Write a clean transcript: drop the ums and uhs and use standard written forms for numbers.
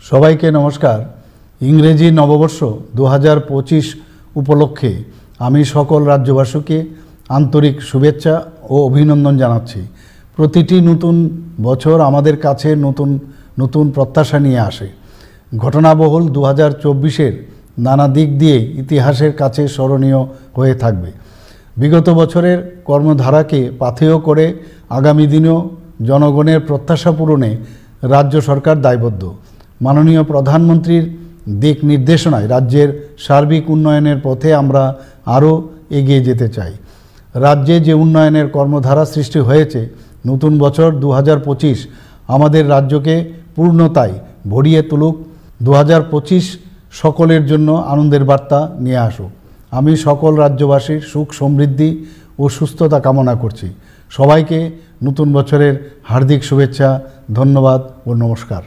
সবাইকে নমস্কার। ইংরেজি নববর্ষ 2025 উপলক্ষে আমি সকল রাজ্যবাসীকে আন্তরিক শুভেচ্ছা ও অভিনন্দন জানাচ্ছি। প্রতিটি নতুন বছর আমাদের কাছে নতুন নতুন প্রত্যাশা নিয়ে আসে। ঘটনাবহুল 2024-এর নানা দিক দিয়ে ইতিহাসের কাছে স্মরণীয় হয়ে থাকবে। বিগত বছরের কর্মধারাকে পাথেয় করে আগামী দিনেও জনগণের প্রত্যাশা পূরণে রাজ্য সরকার দায়বদ্ধ। মাননীয় প্রধানমন্ত্রীর দিক নির্দেশনায় রাজ্যের সার্বিক উন্নয়নের পথে আমরা আরও এগিয়ে যেতে চাই। রাজ্যে যে উন্নয়নের কর্মধারা সৃষ্টি হয়েছে, নতুন বছর 2025 আমাদের রাজ্যকে পূর্ণতায় ভরিয়ে তুলুক। 2025 সকলের জন্য আনন্দের বার্তা নিয়ে আসুক। আমি সকল রাজ্যবাসীর সুখ সমৃদ্ধি ও সুস্থতা কামনা করছি। সবাইকে নতুন বছরের হার্দিক শুভেচ্ছা, ধন্যবাদ ও নমস্কার।